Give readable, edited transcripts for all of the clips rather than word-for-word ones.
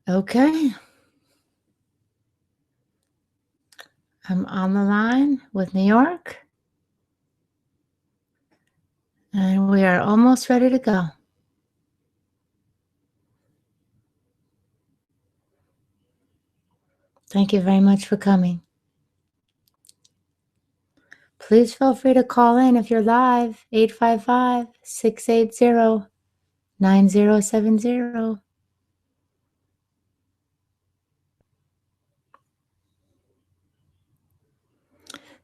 Okay. I'm on the line with New York, and we are almost ready to go. Thank you very much for coming. Please feel free to call in if you're live, 855-680-9070.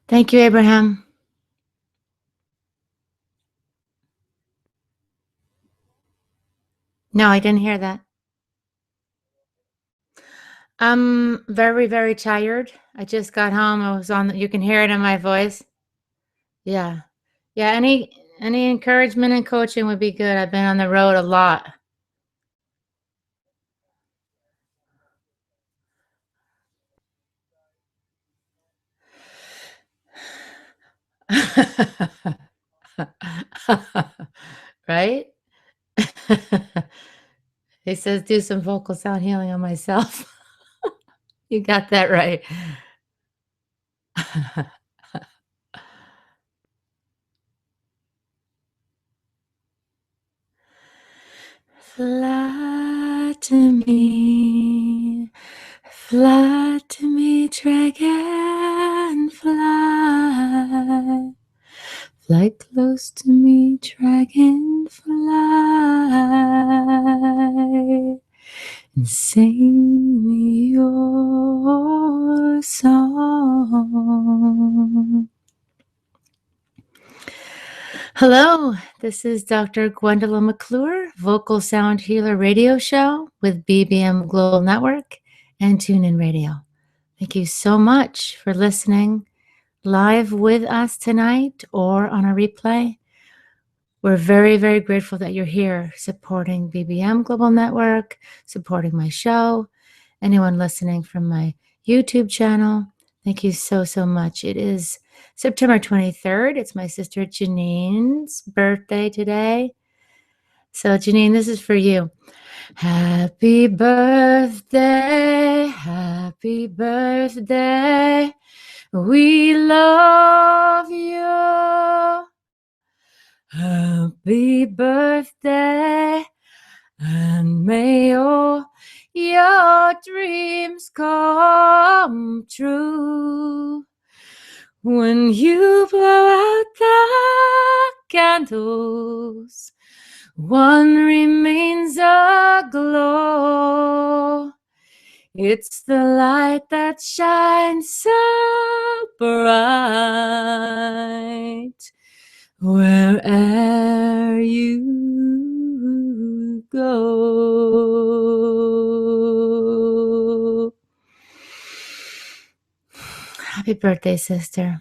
Thank you, Abraham. No, I didn't hear that. I'm very, very tired. I just got home. I was on, you can hear it in my voice. Yeah. Yeah, any encouragement and coaching would be good. I've been on the road a lot. Right? He says, do some vocal sound healing on myself. You got that right. Fly to me, dragonfly. Fly close to me, dragonfly, and sing me your song. Hello, this is Dr. Gwendolyn McClure, Vocal Sound Healer Radio Show with BBM Global Network and TuneIn Radio. Thank you so much for listening live with us tonight or on a replay. We're very, very grateful that you're here supporting BBM Global Network, supporting my show. Anyone listening from my YouTube channel, thank you so, so much. It is September 23rd. It's my sister Janine's birthday today. So Janine, this is for you. Happy birthday, happy birthday. We love you. Happy birthday, and may all your dreams come true. When you blow out the candles, one remains aglow. It's the light that shines so bright wherever you go. Happy birthday, sister.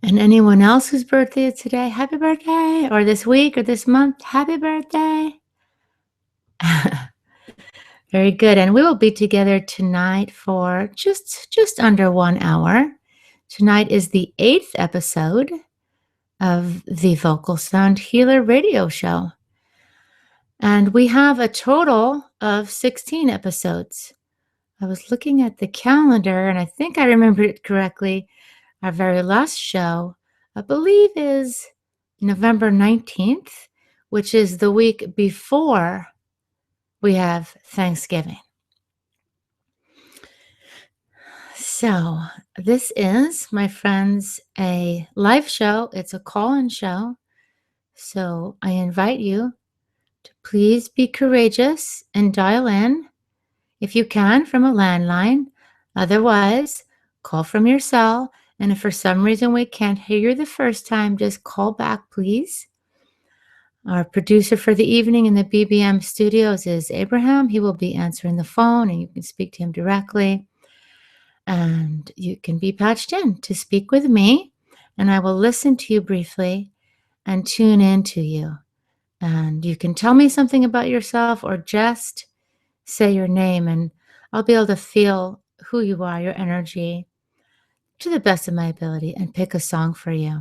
And anyone else whose birthday is today, happy birthday, or this week or this month, happy birthday. Very good. And we will be together tonight for just under 1 hour. Tonight is the 8th episode of the Vocal Sound Healer Radio Show. And we have a total of 16 episodes. I was looking at the calendar, and I think I remembered it correctly. Our very last show, I believe, is November 19th, which is the week before we have Thanksgiving. So this is, my friends, a live show. It's a call-in show. So I invite you to please be courageous and dial in if you can from a landline. Otherwise, call from your cell. And if for some reason we can't hear you the first time, just call back, please. Our producer for the evening in the BBM studios is Abraham. He will be answering the phone, and you can speak to him directly. And you can be patched in to speak with me, and I will listen to you briefly and tune in to you. And you can tell me something about yourself or just say your name, and I'll be able to feel who you are, your energy, to the best of my ability, and pick a song for you.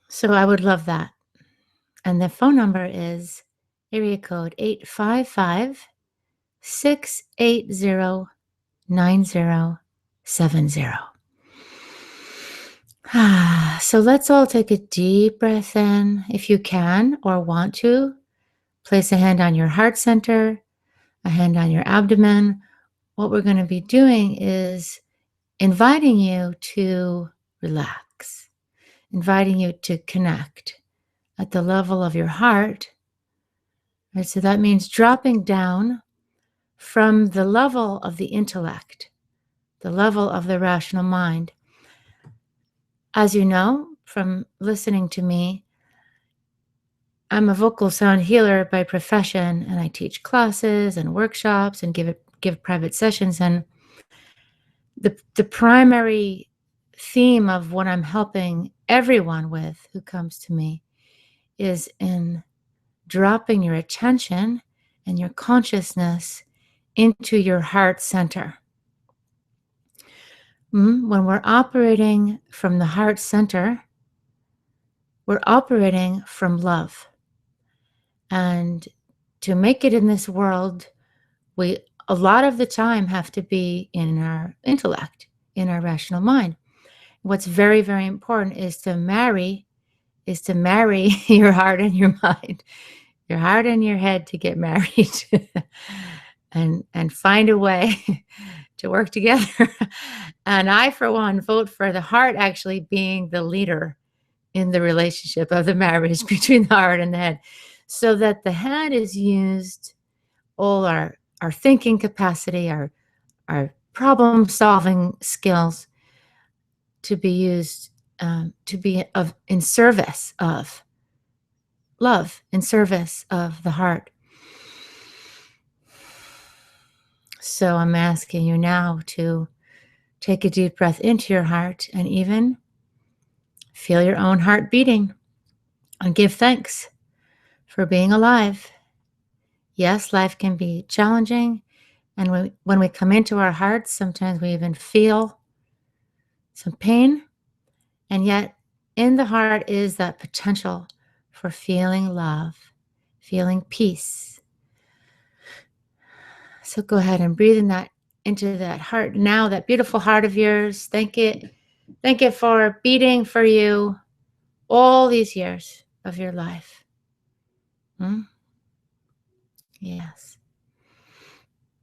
So I would love that. And the phone number is area code 855-680-9070. So let's all take a deep breath in. If you can or want to, place a hand on your heart center, a hand on your abdomen. What we're going to be doing is inviting you to relax, inviting you to connect at the level of your heart. Right? So that means dropping down from the level of the intellect, the level of the rational mind. As you know from listening to me, I'm a vocal sound healer by profession, and I teach classes and workshops and give private sessions. And the primary theme of what I'm helping everyone with who comes to me is in dropping your attention and your consciousness into your heart center. When we're operating from the heart center, we're operating from love. And to make it in this world, we a lot of the time have to be in our intellect, in our rational mind. What's very, very important is to marry your heart and your mind, your heart and your head to get married and find a way to work together. And I, for one, vote for the heart actually being the leader in the relationship of the marriage between the heart and the head, so that the head is used, all our thinking capacity, our problem-solving skills, to be used to be in service of love, in service of the heart. So I'm asking you now to take a deep breath into your heart and even feel your own heart beating, and give thanks for being alive. Yes, life can be challenging, and when we come into our hearts, sometimes we even feel some pain, and yet in the heart is that potential for feeling love, feeling peace. So go ahead and breathe into that heart now, that beautiful heart of yours. Thank it for beating for you all these years of your life. Yes.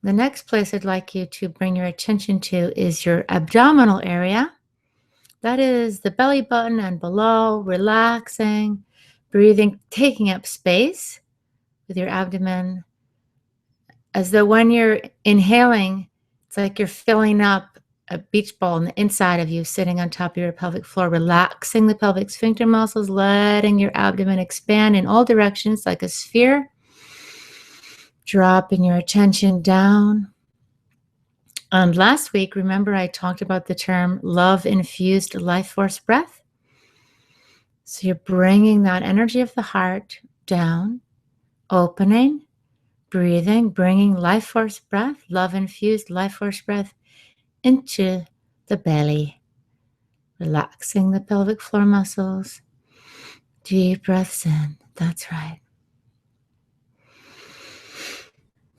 The next place I'd like you to bring your attention to is your abdominal area. That is the belly button and below, relaxing, breathing, taking up space with your abdomen, as though when you're inhaling, it's like you're filling up a beach ball on the inside of you, sitting on top of your pelvic floor, relaxing the pelvic sphincter muscles, letting your abdomen expand in all directions like a sphere, dropping your attention down. And last week, remember I talked about the term love-infused life force breath? So you're bringing that energy of the heart down, opening, breathing, bringing life force breath, love-infused life force breath into the belly, relaxing the pelvic floor muscles. Deep breaths in. That's right.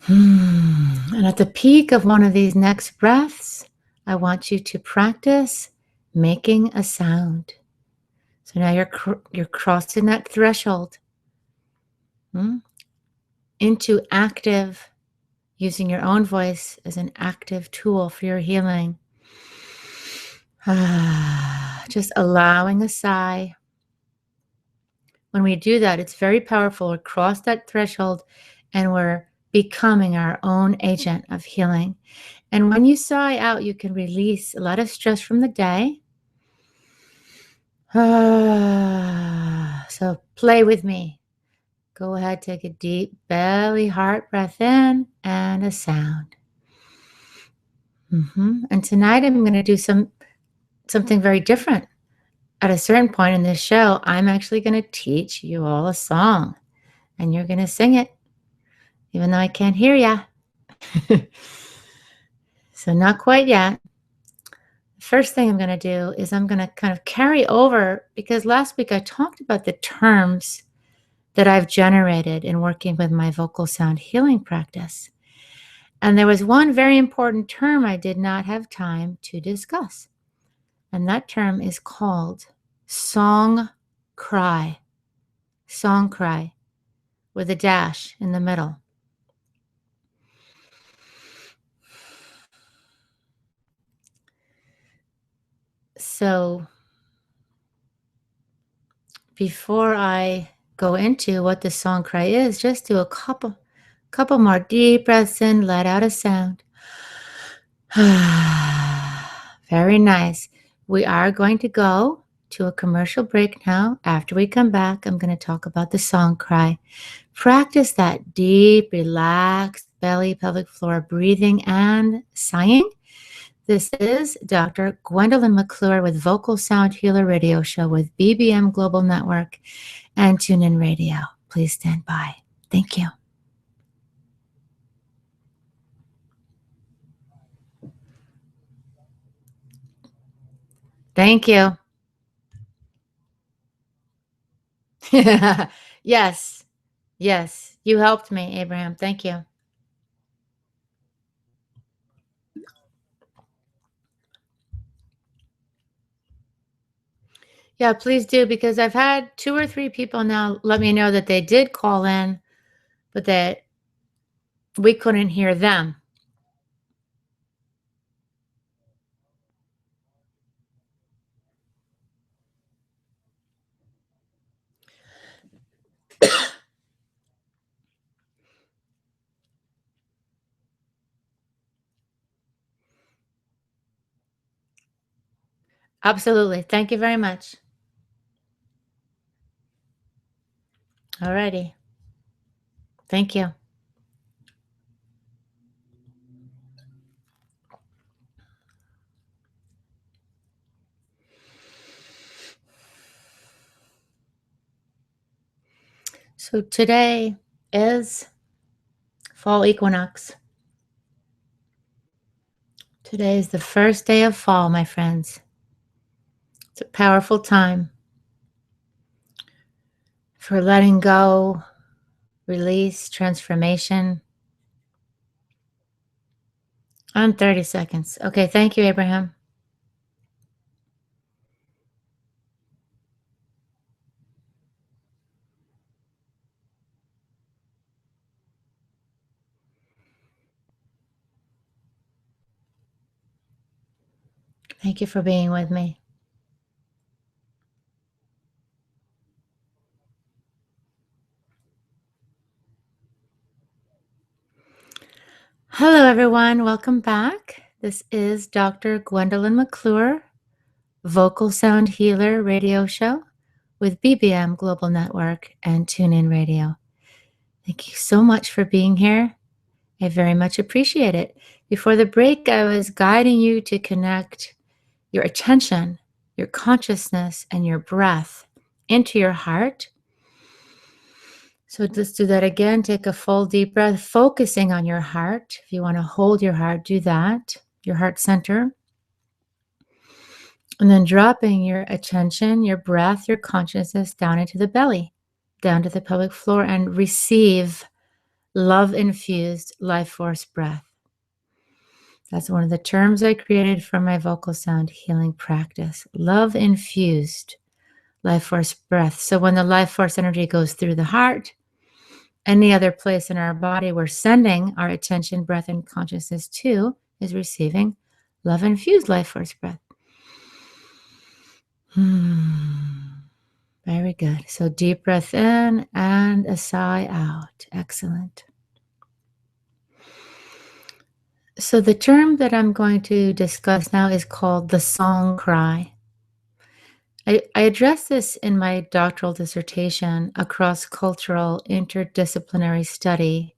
And at the peak of one of these next breaths, I want you to practice making a sound. So now you're crossing that threshold into active, using your own voice as an active tool for your healing. Just allowing a sigh. When we do that, it's very powerful. We cross that threshold and we're becoming our own agent of healing. And when you sigh out, you can release a lot of stress from the day. So play with me. Go ahead, take a deep belly heart breath in and a sound. And tonight I'm going to do something very different. At a certain point in this show, I'm actually going to teach you all a song, and you're going to sing it, even though I can't hear ya. So not quite yet. The first thing I'm going to do is I'm going to kind of carry over, because last week I talked about the terms that I've generated in working with my vocal sound healing practice. And there was one very important term I did not have time to discuss. And that term is called song cry. Song cry with a dash in the middle. So before I go into what the song cry is, just do a couple more deep breaths in, let out a sound. Very nice. We are going to go to a commercial break now. After we come back, I'm going to talk about the song cry. Practice that deep, relaxed belly, pelvic floor breathing and sighing. This is Dr. Gwendolyn McClure with Vocal Sound Healer Radio Show with BBM Global Network and TuneIn Radio. Please stand by. Thank you. Thank you. Yes. Yes. You helped me, Abraham. Thank you. Yeah, please do, because I've had 2 or 3 people now let me know that they did call in, but that we couldn't hear them. Absolutely. Thank you very much. All righty. Thank you. So today is fall equinox. Today is the first day of fall, my friends. It's a powerful time for letting go, release, transformation. On 30 seconds. Okay, thank you, Abraham. Thank you for being with me. Hello, everyone. Welcome back. This is Dr. Gwendolyn McClure, Vocal Sound Healer Radio Show with BBM Global Network and TuneIn Radio. Thank you so much for being here. I very much appreciate it. Before the break, I was guiding you to connect your attention, your consciousness, and your breath into your heart. So let's do that again. Take a full deep breath, focusing on your heart. If you want to hold your heart, do that, your heart center. And then dropping your attention, your breath, your consciousness down into the belly, down to the pelvic floor, and receive love-infused life force breath. That's one of the terms I created for my vocal sound healing practice. Love-infused life force breath. So when the life force energy goes through the heart, any other place in our body we're sending our attention, breath, and consciousness to is receiving love-infused life force breath. Very good. So deep breath in and a sigh out. Excellent. So the term that I'm going to discuss now is called the song cry. I addressed this in my doctoral dissertation, a cross-cultural interdisciplinary study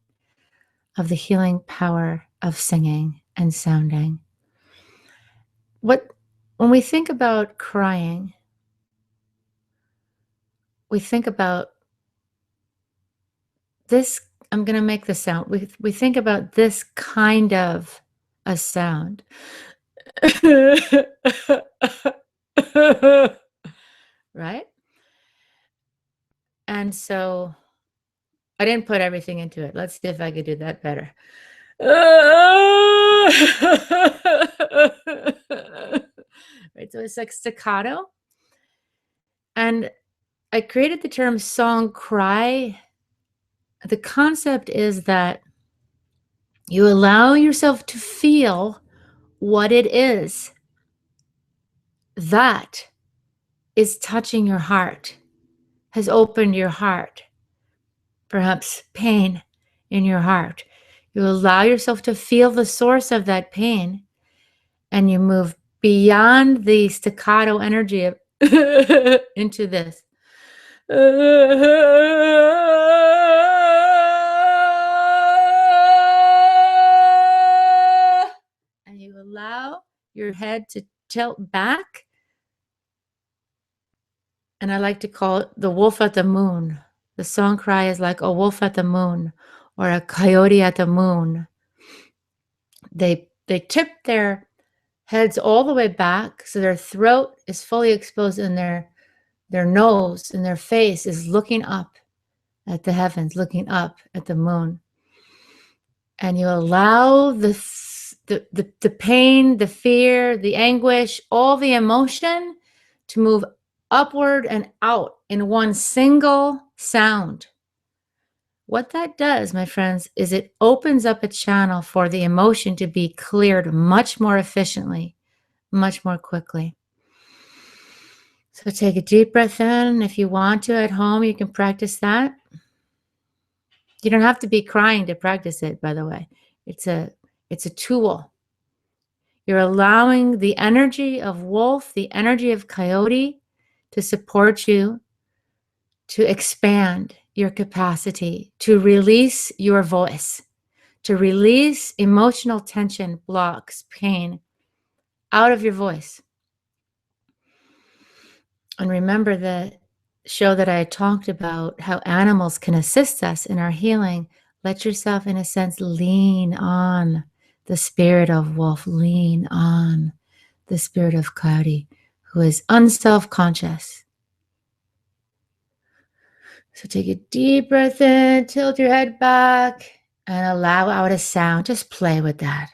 of the healing power of singing and sounding. When we think about crying, we think about this. I'm going to make the sound. We think about this kind of a sound. Right? And so I didn't put everything into it. Let's see if I could do that better. Right, so it's like staccato. And I created the term song cry. The concept is that you allow yourself to feel what it is that is touching your heart, has opened your heart, perhaps pain in your heart. You allow yourself to feel the source of that pain, and you move beyond the staccato energy of into this. And you allow your head to tilt back. And I like to call it the wolf at the moon. The song cry is like a wolf at the moon or a coyote at the moon. They tip their heads all the way back so their throat is fully exposed and their nose and their face is looking up at the heavens, looking up at the moon. And you allow the pain, the fear, the anguish, all the emotion to move upward and out in one single sound. What that does, my friends, is it opens up a channel for the emotion to be cleared much more efficiently, much more quickly. So take a deep breath in. If you want to at home, you can practice that. You don't have to be crying to practice it, by the way. It's a tool. You're allowing the energy of wolf, the energy of coyote to support you, to expand your capacity, to release your voice, to release emotional tension, blocks, pain out of your voice. And remember the show that I talked about how animals can assist us in our healing. Let yourself, in a sense, lean on the spirit of wolf, lean on the spirit of coyote, who is unself-conscious. So take a deep breath in, tilt your head back, and allow out a sound. Just play with that.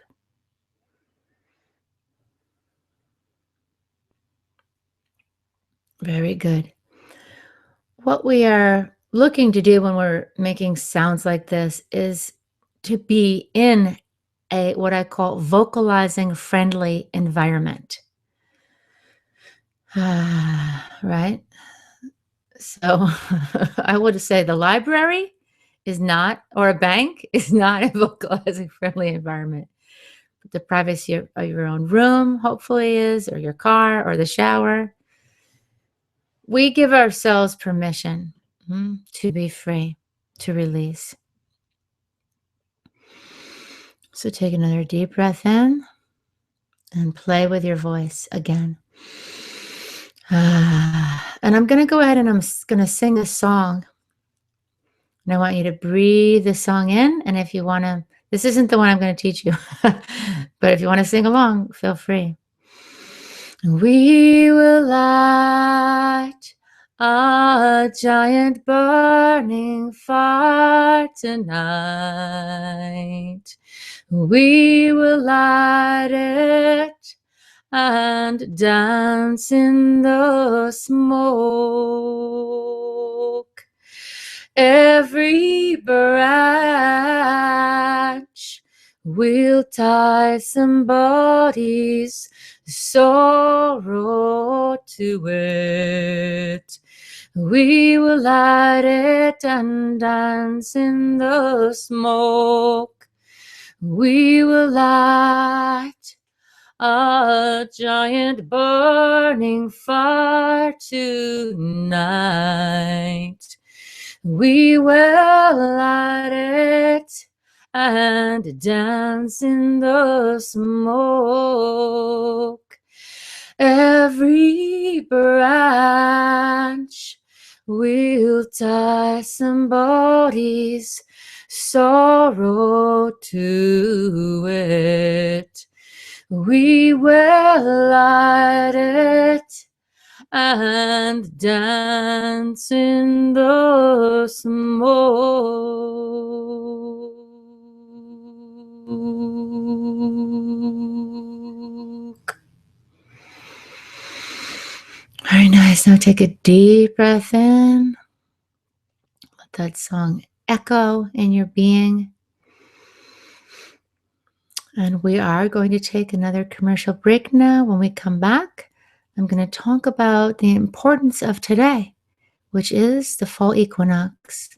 Very good. What we are looking to do when we're making sounds like this is to be in a what I call vocalizing-friendly environment. Right? So I would say the library is not, or a bank is not a vocalizing-friendly environment. But the privacy of your own room hopefully is, or your car, or the shower. We give ourselves permission to be free, to release. So take another deep breath in and play with your voice again. And I'm going to go ahead and I'm going to sing a song. And I want you to breathe the song in. And if you want to, this isn't the one I'm going to teach you, but if you want to sing along, feel free. We will light a giant burning fire tonight. We will light it and dance in the smoke. Every branch will tie somebody's sorrow to it. We will light it and dance in the smoke. We will light a giant burning fire tonight. We will light it and dance in the smoke. Every branch will tie somebody's sorrow to it. We will light it and dance in the smoke. Very nice. Now take a deep breath in. Let that song echo in your being. And we are going to take another commercial break now. When we come back, I'm going to talk about the importance of today, which is the fall equinox.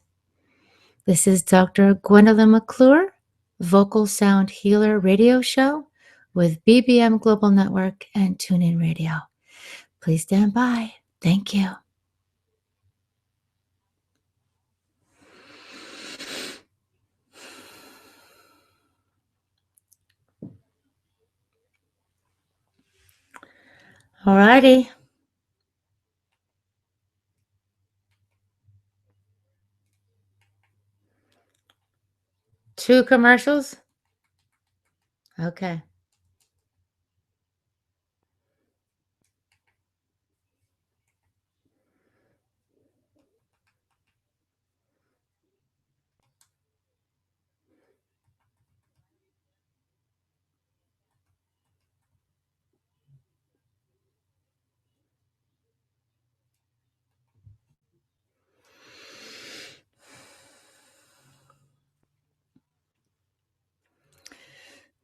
This is Dr. Gwendolyn McClure, Vocal Sound Healer radio show with BBM Global Network and TuneIn Radio. Please stand by. Thank you. Alrighty. Two commercials? Okay.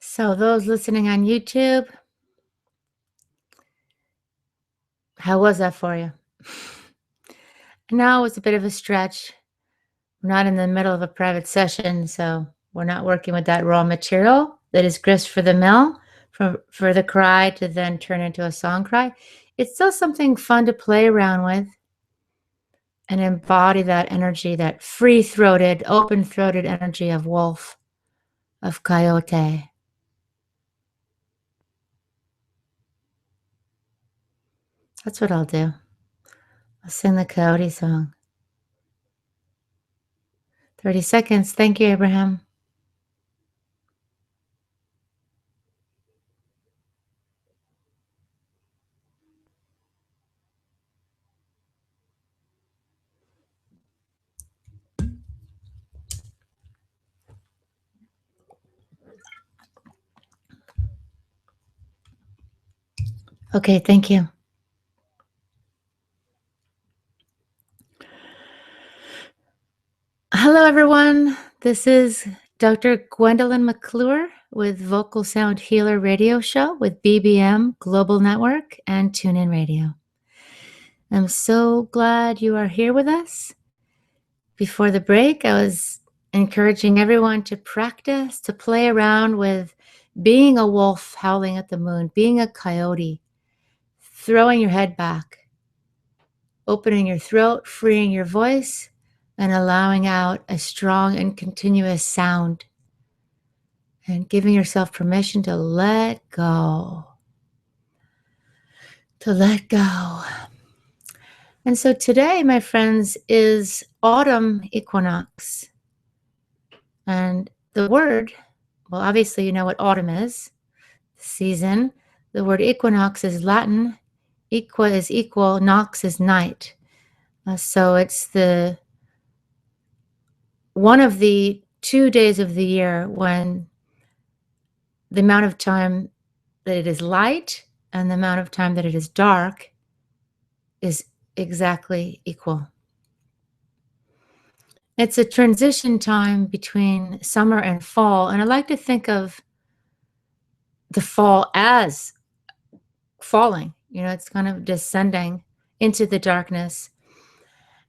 So those listening on YouTube, how was that for you? Now it's a bit of a stretch. We're not in the middle of a private session, so we're not working with that raw material that is grist for the mill for the cry to then turn into a song cry. It's still something fun to play around with and embody that energy, that free-throated, open-throated energy of wolf, of coyote. That's what I'll do. I'll sing the coyote song. 30 seconds. Thank you, Abraham. Okay, thank you. Hello, everyone. This is Dr. Gwendolyn McClure with Vocal Sound Healer radio show with BBM Global Network and TuneIn Radio. I'm so glad you are here with us. Before the break, I was encouraging everyone to practice, to play around with being a wolf howling at the moon, being a coyote, throwing your head back, opening your throat, freeing your voice, and allowing out a strong and continuous sound. And giving yourself permission to let go. To let go. And so today, my friends, is autumn equinox. And the word, well, obviously you know what autumn is, season. The word equinox is Latin. Equa is equal, nox is night. So it's one of the 2 days of the year when the amount of time that it is light and the amount of time that it is dark is exactly equal. It's a transition time between summer and fall, and I like to think of the fall as falling. You know, it's kind of descending into the darkness.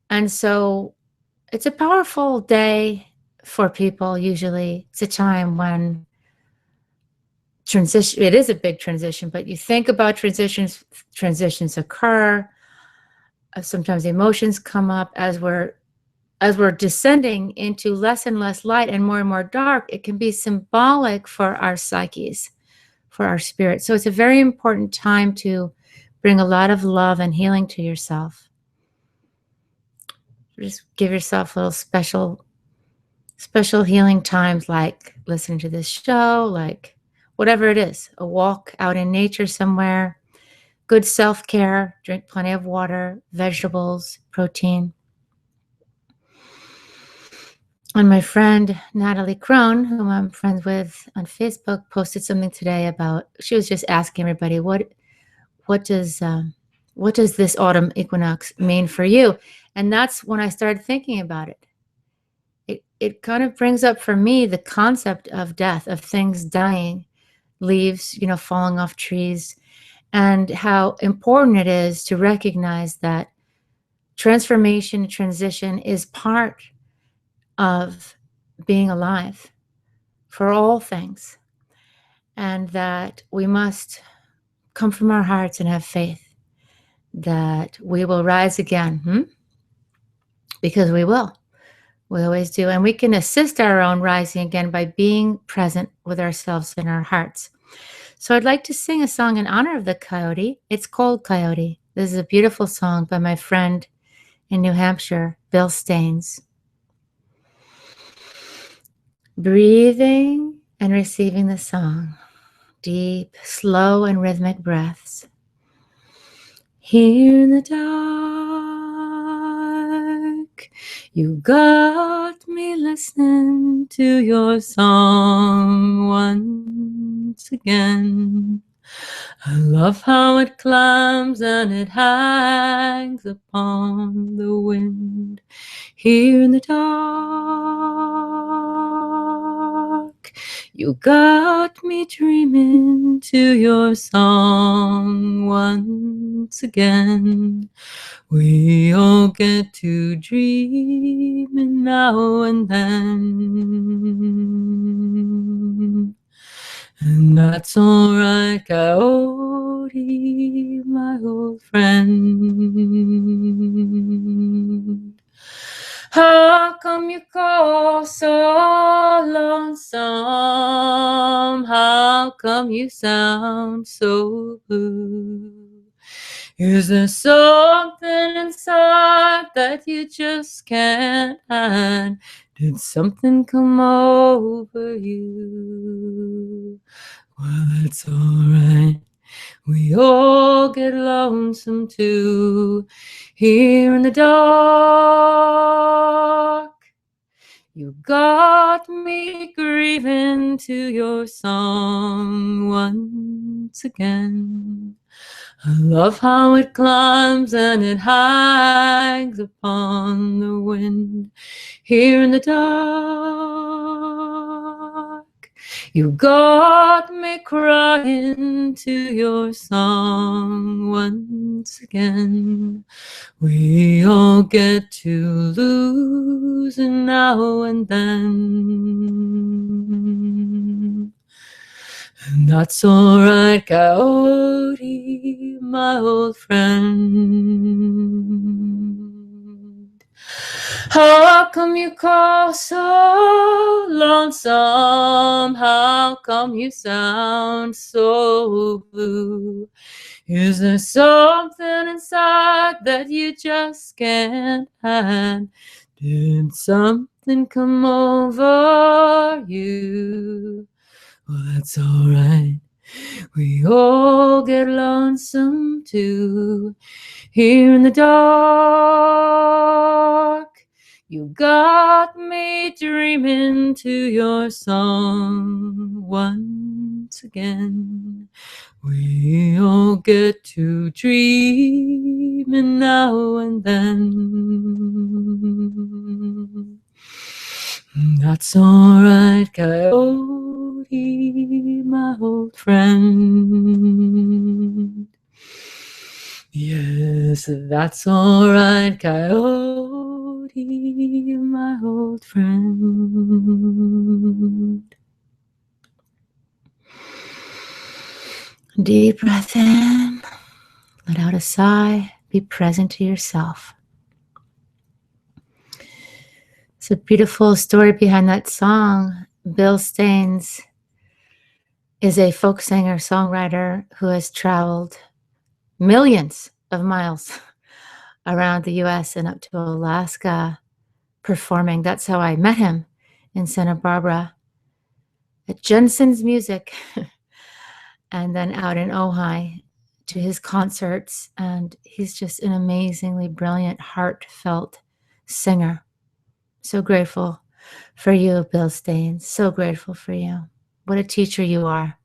And so it's a powerful day for people usually. It's a time when transition, it is a big transition, but you think about transitions occur. Sometimes emotions come up as we're descending into less and less light and more dark. It can be symbolic for our psyches, for our spirit. So it's a very important time to bring a lot of love and healing to yourself. Just give yourself little special healing times, like listening to this show, like whatever it is, a walk out in nature somewhere, good self-care, drink plenty of water, vegetables, protein. And my friend Natalie Crone, whom I'm friends with on Facebook, posted something today about, she was just asking everybody, what does this autumn equinox mean for you? And that's when I started thinking about it. It kind of brings up for me the concept of death, of things dying, leaves, falling off trees, and how important it is to recognize that transformation, transition is part of being alive for all things, and that we must come from our hearts and have faith that we will rise again, because we will. We always do. And we can assist our own rising again by being present with ourselves in our hearts. So I'd like to sing a song in honor of the coyote. It's called Coyote. This is a beautiful song by my friend in New Hampshire, Bill Staines. Breathing and receiving the song. Deep, slow, and rhythmic breaths. Here in the dark, you got me listening to your song once again. I love how it climbs and it hangs upon the wind. Here in the dark, you got me dreaming to your song once again. We all get to dreaming now and then. And that's alright, coyote, my old friend. How come you call so lonesome? How come you sound so blue? Is there something inside that you just can't hide? Did something come over you? Well, that's alright. We all get lonesome too. Here in the dark, you got me grieving to your song once again. I love how it climbs and it hangs upon the wind. Here in the dark, you got me crying to your song once again. We all get to losing now and then. And that's alright, coyote, my old friend. How come you call so lonesome? How come you sound so blue? Is there something inside that you just can't hide? Did something come over you? Well, that's alright. We all get lonesome too. Here in the dark, you got me dreaming to your song once again. We all get to dreaming now and then. That's alright, coyote, my old friend. Yes, that's alright, coyote, my old friend. Deep breath in, let out a sigh, be present to yourself. It's a beautiful story behind that song. Bill Staines is a folk singer, songwriter who has traveled millions of miles around the US and up to Alaska performing. That's how I met him in Santa Barbara at Jensen's Music and then out in Ojai to his concerts, and he's just an amazingly brilliant, heartfelt singer. So grateful for you, Bill Staines. So grateful for you. What a teacher you are.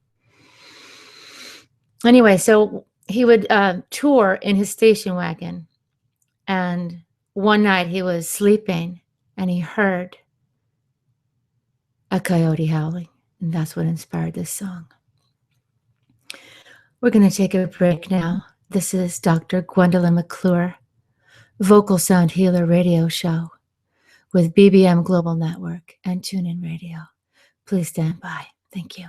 Anyway, so he would tour in his station wagon, and one night he was sleeping and he heard a coyote howling, and that's what inspired this song. We're going to take a break now. This is Dr. Gwendolyn McClure, Vocal Sound Healer Radio Show with BBM Global Network and TuneIn Radio. Please stand by. Thank you.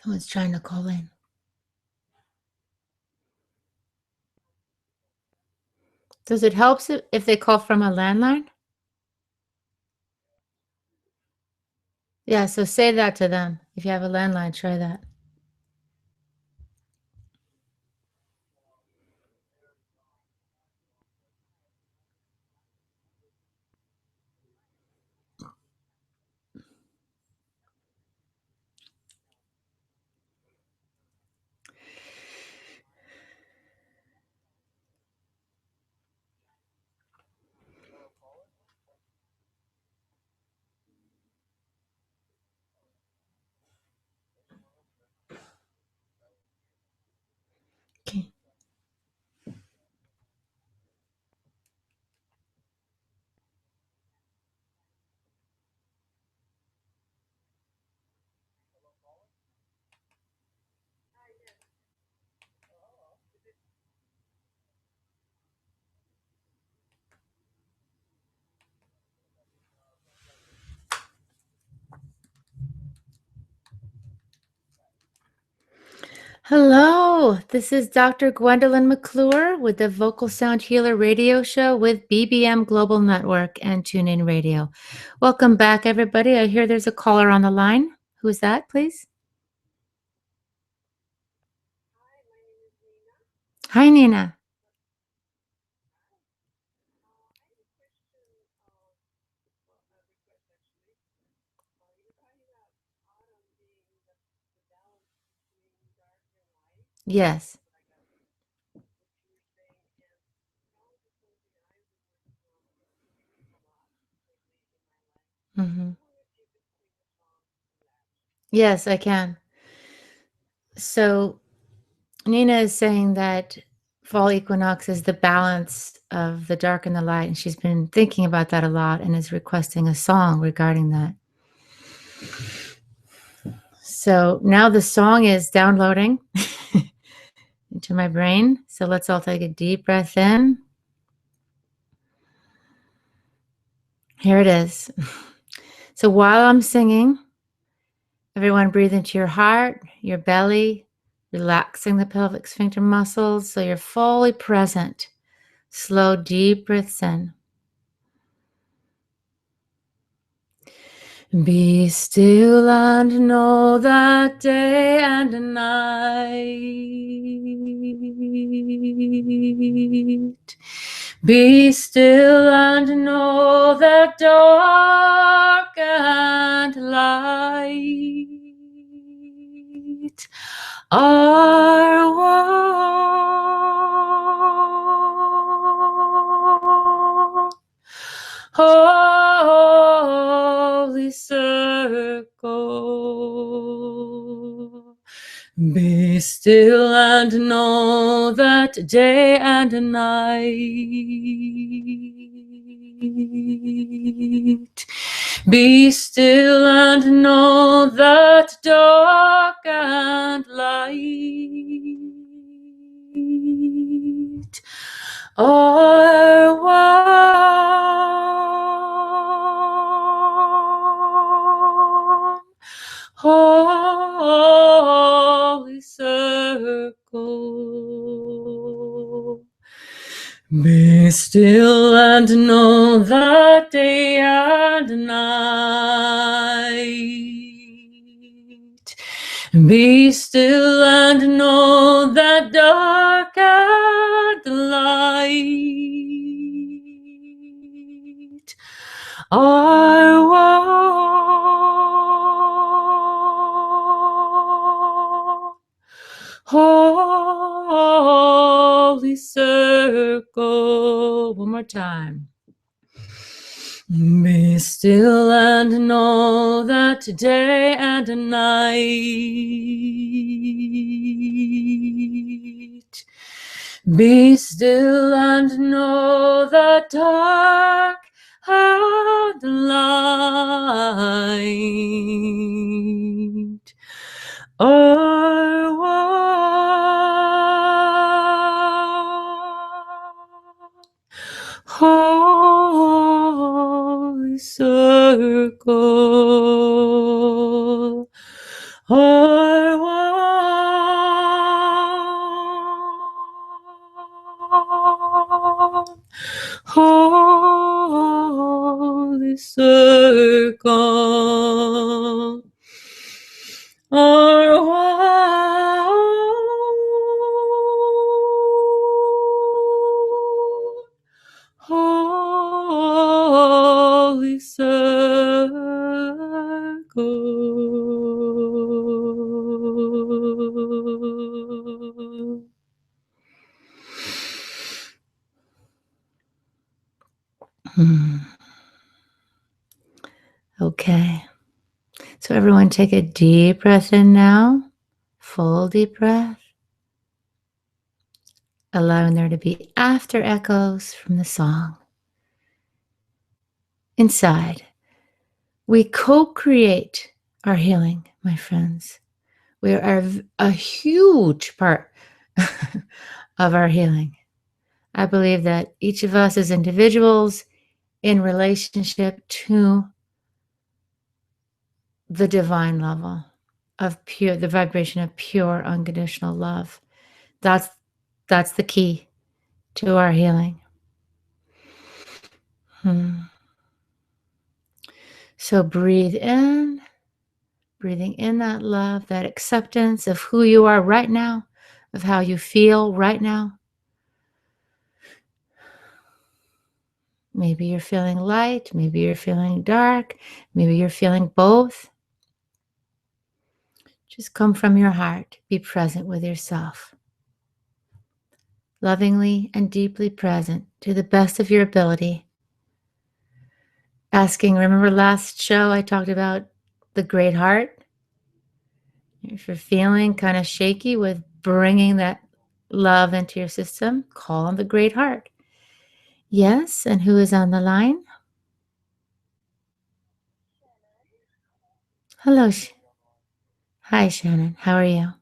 Someone's trying to call in. Does it help if they call from a landline? Yeah, so say that to them. If you have a landline, try that. Okay. Hello, this is Dr. Gwendolyn McClure with the Vocal Sound Healer Radio Show with BBM Global Network and TuneIn Radio. Welcome back, everybody. I hear there's a caller on the line. Who's that, please? Hi, Nina. Yes. Mm-hmm. Yes, I can. So Nina is saying that fall equinox is the balance of the dark and the light, and she's been thinking about that a lot and is requesting a song regarding that. So now the song is downloading into my brain. So let's all take a deep breath in. Here it is. So while I'm singing, everyone breathe into your heart, your belly, relaxing the pelvic sphincter muscles so you're fully present. Slow, deep breaths in. Be still and know that day and night. Be still and know that dark and light are one. Holy circle. Be still and know that day and night. Be still and know that dark and light are one. Holy circle. Be still and know that day and night. Be still and know that dark and light are one. Holy circle. One more time. Be still and know that day and night. Be still and know that dark and light are one. Holy circle are one. Holy circle are one. Holy circle. Okay. So everyone take a deep breath in now. Full deep breath. Allowing there to be after echoes from the song. Inside, we co-create our healing, my friends. We are a huge part of our healing. I believe that each of us as individuals in relationship to the divine level of the vibration of pure unconditional love. That's the key to our healing. So breathe in, breathing in that love, that acceptance of who you are right now, of how you feel right now. Maybe you're feeling light, maybe you're feeling dark, maybe you're feeling both. Just come from your heart, be present with yourself. Lovingly and deeply present to the best of your ability. Asking, remember last show I talked about the great heart? If you're feeling kind of shaky with bringing that love into your system, call on the great heart. Yes, and who is on the line? Hello. Hi, Shannon. How are you?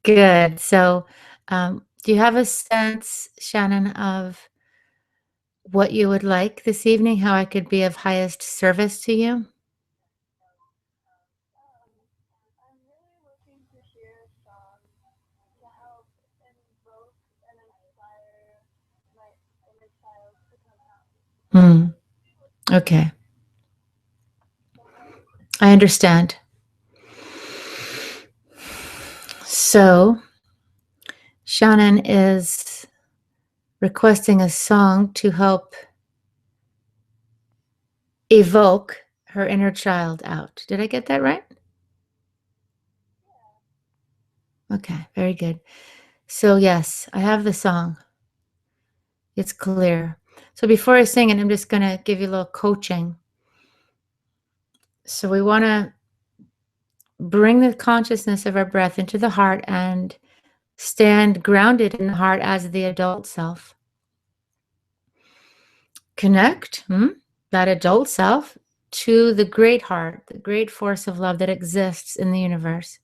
Good. So, do you have a sense, Shannon, of what you would like this evening, how I could be of highest service to you? Okay. I understand. So, Shannon is requesting a song to help evoke her inner child out. Did I get that right? Okay, very good. So yes, I have the song. It's clear. So before I sing it, I'm just going to give you a little coaching. So we want to bring the consciousness of our breath into the heart and stand grounded in the heart as the adult self. Connect that adult self to the great heart, the great force of love that exists in the universe.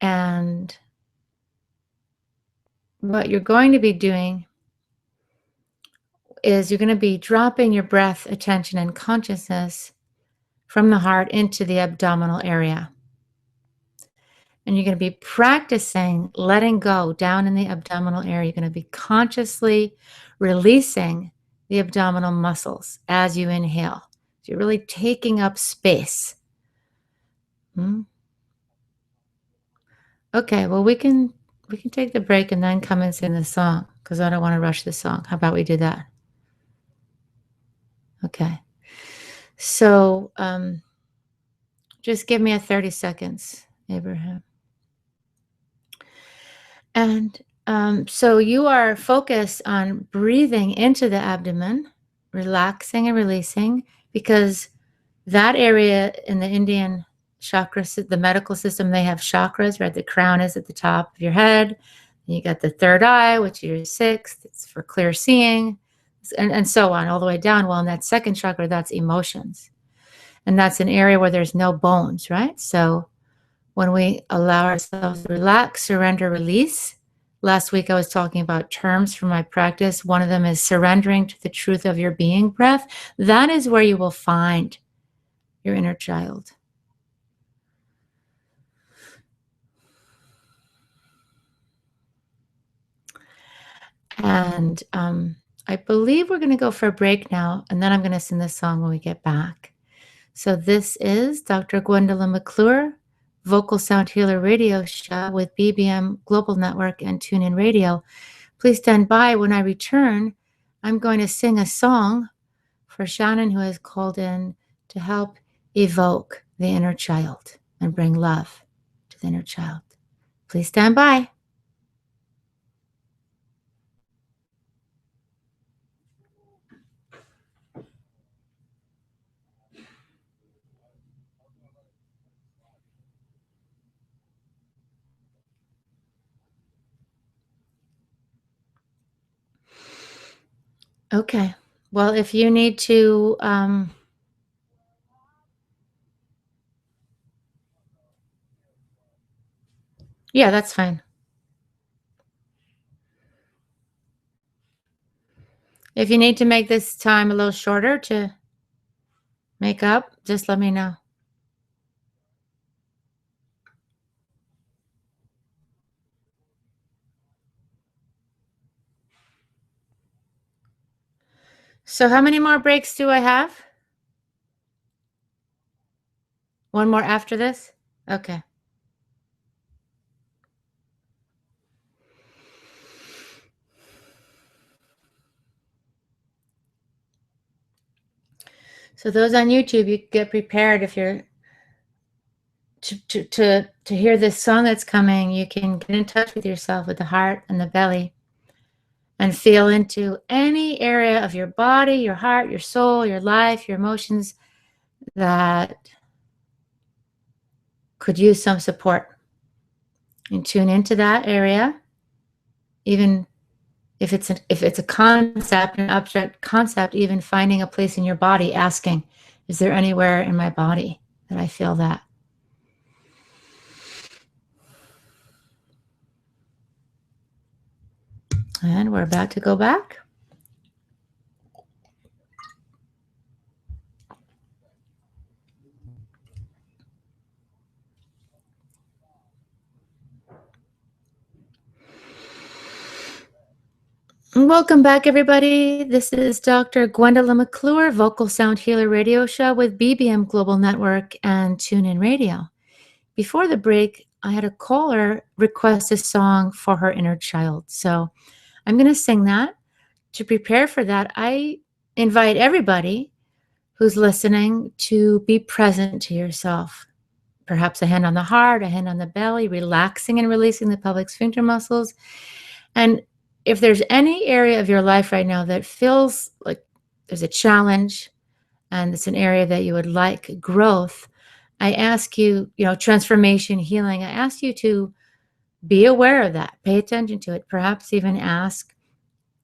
And what you're going to be doing is you're going to be dropping your breath, attention, and consciousness from the heart into the abdominal area. And you're going to be practicing letting go down in the abdominal area. You're going to be consciously releasing the abdominal muscles as you inhale. So you're really taking up space. Okay, well, we can take the break and then come and sing the song because I don't want to rush the song. How about we do that? Okay. So just give me a 30 seconds, Abraham. And so you are focused on breathing into the abdomen, relaxing and releasing, because that area in the Indian chakra, the medical system, they have chakras, right? The crown is at the top of your head. And you got the third eye, which is your sixth. It's for clear seeing, and so on, all the way down. Well, in that second chakra, that's emotions. And that's an area where there's no bones, right? So when we allow ourselves to relax, surrender, release. Last week I was talking about terms for my practice. One of them is surrendering to the truth of your being breath. That is where you will find your inner child. And I believe we're going to go for a break now, and then I'm going to sing this song when we get back. So this is Dr. Gwendolyn McClure, Vocal Sound Healer Radio Show with BBM Global Network and TuneIn Radio. Please stand by. When I return, I'm going to sing a song for Shannon, who has called in to help evoke the inner child and bring love to the inner child. Please stand by. Okay. Well, if you need to, yeah, that's fine. If you need to make this time a little shorter to make up, just let me know. So how many more breaks do I have? One more after this? Okay. So those on YouTube, you get prepared if you're to hear this song that's coming. You can get in touch with yourself, with the heart and the belly, and feel into any area of your body, your heart, your soul, your life, your emotions that could use some support. And tune into that area, even if it's a concept, an abstract concept, even finding a place in your body, asking, is there anywhere in my body that I feel that? And we're about to go back. Welcome back, everybody. This is Dr. Gwendolyn McClure, Vocal Sound Healer Radio Show with BBM Global Network and TuneIn Radio. Before the break, I had a caller request a song for her inner child. So I'm going to sing that. To prepare for that, I invite everybody who's listening to be present to yourself. Perhaps a hand on the heart, a hand on the belly, relaxing and releasing the pelvic sphincter muscles. And if there's any area of your life right now that feels like there's a challenge and it's an area that you would like growth, I ask you, transformation, healing, I ask you to be aware of that. Pay attention to it. Perhaps even ask,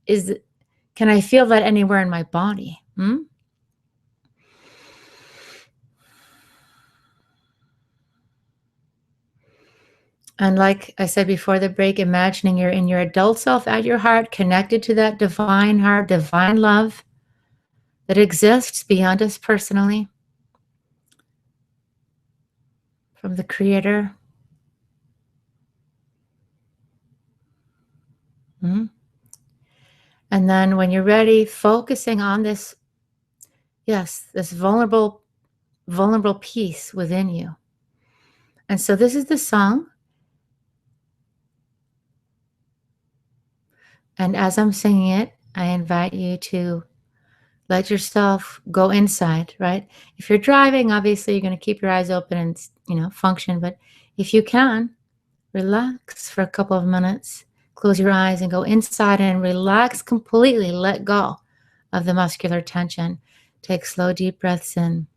can I feel that anywhere in my body? And like I said before the break, imagining you're in your adult self at your heart, connected to that divine heart, divine love that exists beyond us personally from the Creator. Mm-hmm. And then when you're ready, focusing on this, yes, this vulnerable piece within you. And so this is the song. And as I'm singing it, I invite you to let yourself go inside, right? If you're driving, obviously you're going to keep your eyes open and, function. But if you can, relax for a couple of minutes, close your eyes and go inside and relax completely. Let go of the muscular tension. Take slow, deep breaths in.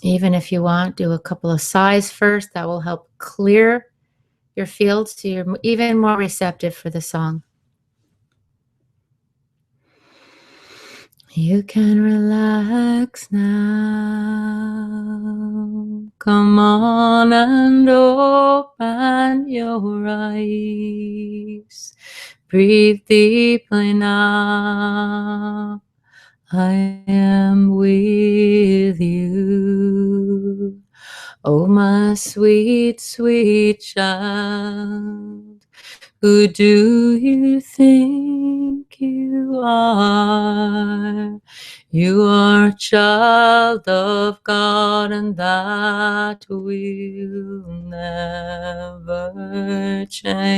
Even if you want, do a couple of sighs first. That will help clear your field so you're even more receptive for the song. You can relax now. Come on and open your eyes. Breathe deeply now. I am with you. Oh, my sweet, sweet child. Who do you think you are? You are a child of God, and that will never change.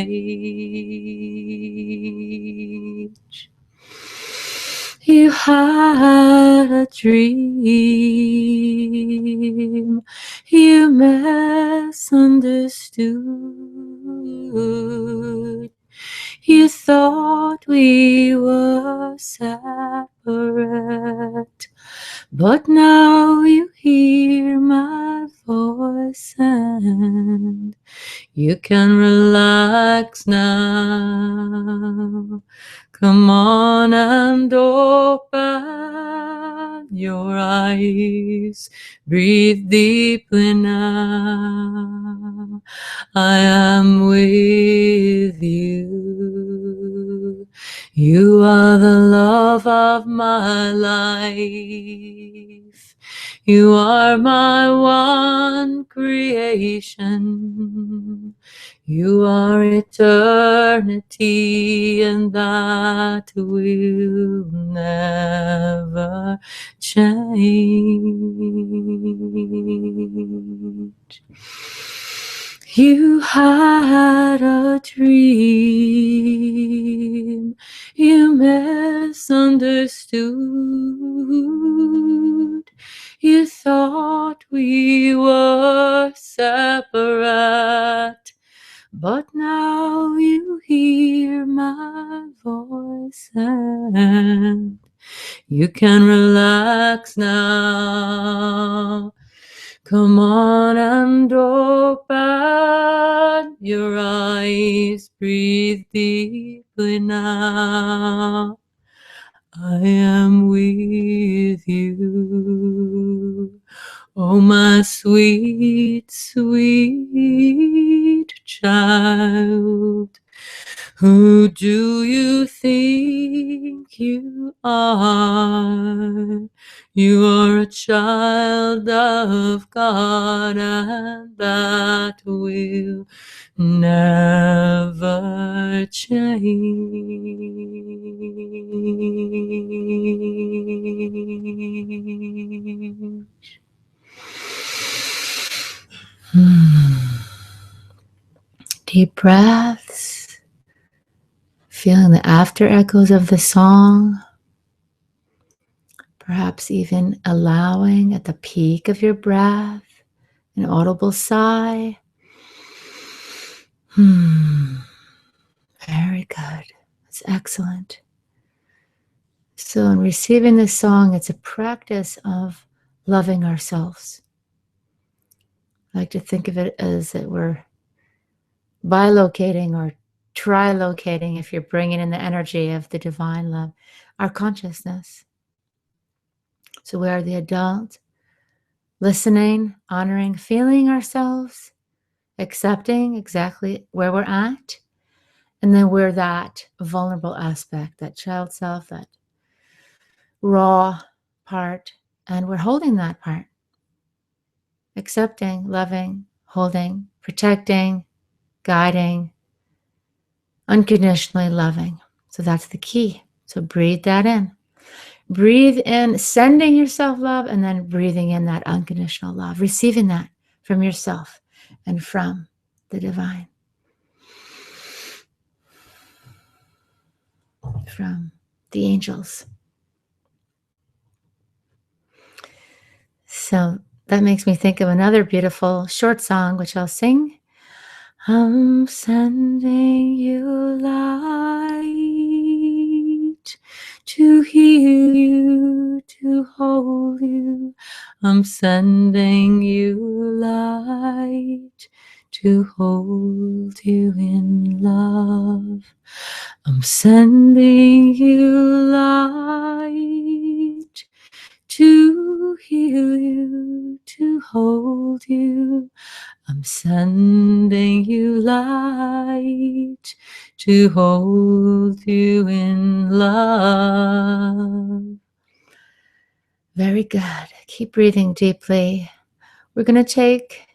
You had a dream, you misunderstood. You thought we were separate, but now you hear my voice and you can relax now. Come on and open your eyes. Breathe deeply now. I am with you. You are the love of my life. You are my one creation. You are eternity, and that will never change. You had a dream, you misunderstood. You thought we were separate, but now you hear my voice and you can relax now. Come on and open your eyes. Breathe deeply now. I am with you. Oh, my sweet, sweet child. Who do you think you are? You are a child of God, and that will never change. Deep breaths, feeling the after echoes of the song, perhaps even allowing at the peak of your breath an audible sigh. Very good. That's excellent. So in receiving this song, it's a practice of loving ourselves. I like to think of it as that we're bilocating or trilocating, if you're bringing in the energy of the divine love, our consciousness. So we are the adult, listening, honoring, feeling ourselves, accepting exactly where we're at. And then we're that vulnerable aspect, that child self, that raw part, and we're holding that part. Accepting, loving, holding, protecting, guiding, unconditionally loving. So that's the key. So breathe that in. Breathe in, sending yourself love, and then breathing in that unconditional love, receiving that from yourself and from the divine, from the angels. So that makes me think of another beautiful short song, which I'll sing. I'm sending you light to heal you, to hold you. I'm sending you light to hold you in love. I'm sending you light to heal you, to hold you. I'm sending you light to hold you in love. Very good. Keep breathing deeply. We're going to take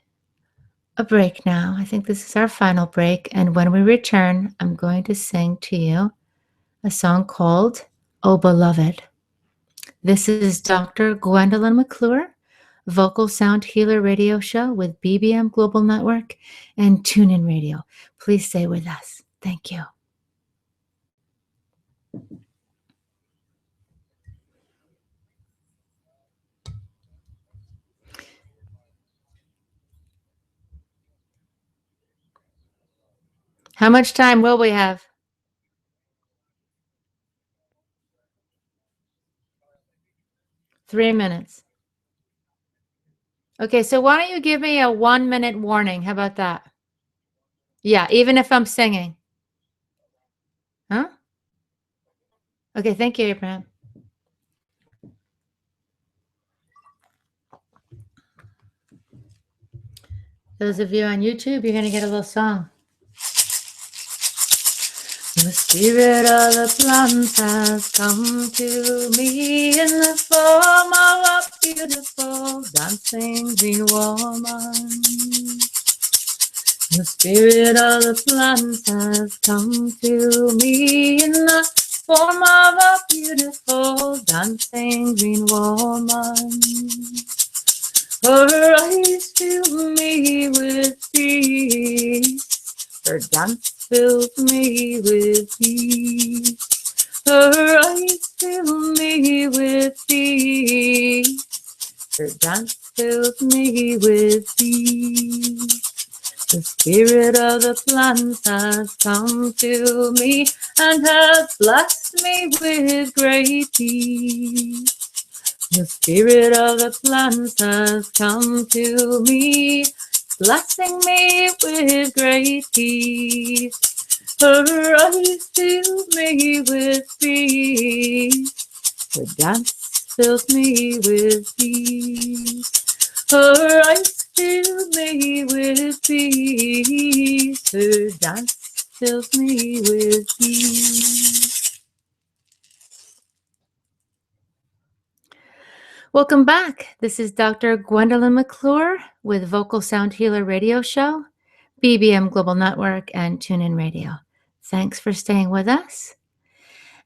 a break now. I think this is our final break. And when we return, I'm going to sing to you a song called Oh Beloved. This is Dr. Gwendolyn McClure, Vocal Sound Healer Radio Show with BBM Global Network and TuneIn Radio. Please stay with us. Thank you. How much time will we have? 3 minutes. Okay, so why don't you give me a 1-minute warning? How about that? Yeah, even if I'm singing. Huh? Okay, thank you, Abraham. Those of you on YouTube, you're going to get a little song. The spirit of the plants has come to me in the form of a beautiful dancing green woman. The spirit of the plants has come to me in the form of a beautiful dancing green woman. Her eyes fill me with peace. Her dance fills me with peace. Her eyes fill me with peace. Her dance fills me with peace. The spirit of the plants has come to me and has blessed me with great peace. The spirit of the plants has come to me, blessing me with great peace. Her eyes fill me with peace. Her dance fills me with peace. Her eyes fill me with peace. Her dance fills me with peace. Welcome back. This is Dr. Gwendolyn McClure with Vocal Sound Healer Radio Show, BBM Global Network, and TuneIn Radio. Thanks for staying with us.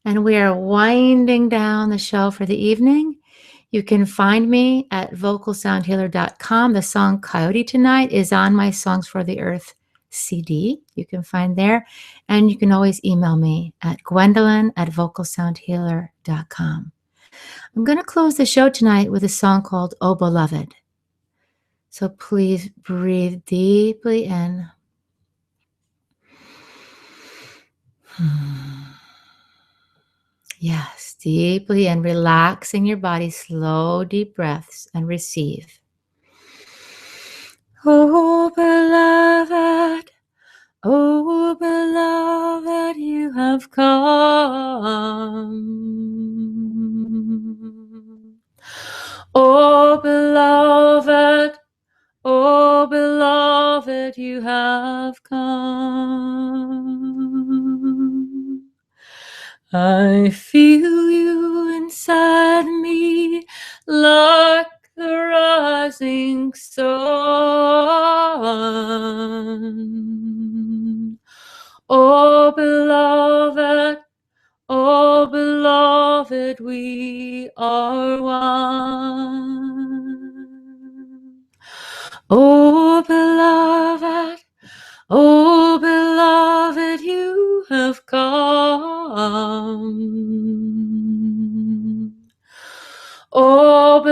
And we are winding down the show for the evening. You can find me at vocalsoundhealer.com. The song Coyote Tonight is on my Songs for the Earth CD. You can find there. And you can always email me at gwendolyn@vocalsoundhealer.com. I'm going to close the show tonight with a song called Oh Beloved. So please breathe deeply in. Yes, deeply in, relaxing your body, slow, deep breaths, and receive. Oh beloved, you have come. Oh beloved, that you have come. I feel you inside me like the rising sun. Oh beloved, we are one. Oh beloved, you have come. Oh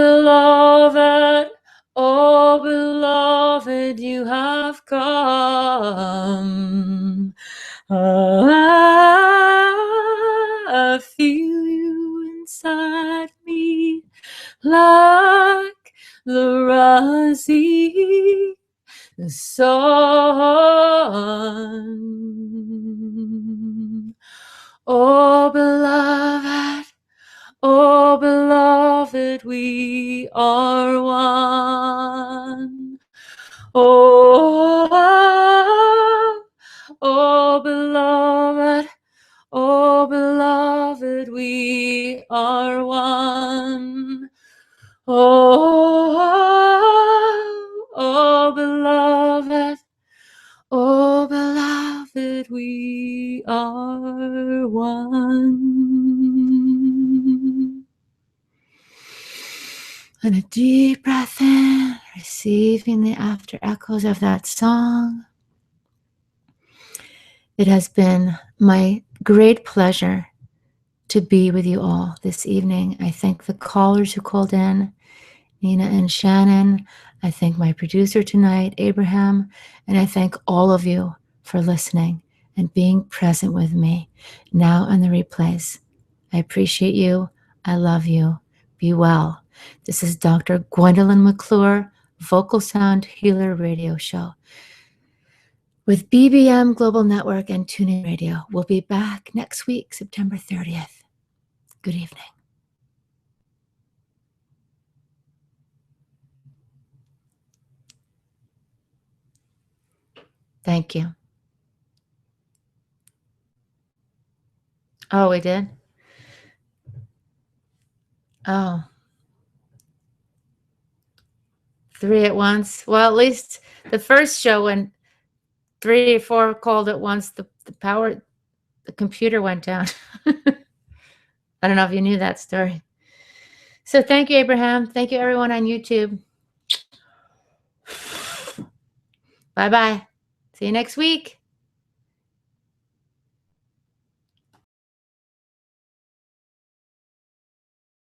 beloved, you have come. I feel you inside me like the rising sun. Oh beloved, we are one. Oh beloved, we are one. Oh beloved, we are one. And a deep breath in, receiving the after echoes of that song. It has been my great pleasure to be with you all this evening. I thank the callers who called in, Nina and Shannon. I thank my producer tonight, Abraham, and I thank all of you for listening and being present with me now on the replays. I appreciate you. I love you. Be well. This is Dr. Gwendolyn McClure, Vocal Sound Healer Radio Show with BBM Global Network and TuneIn Radio. We'll be back next week, September 30th. Good evening. Thank you. Oh, we did? Oh. 3 at once. Well, at least the first show when 3 or 4 called at once, the computer went down. I don't know if you knew that story. So thank you, Abraham. Thank you, everyone on YouTube. Bye-bye. See you next week.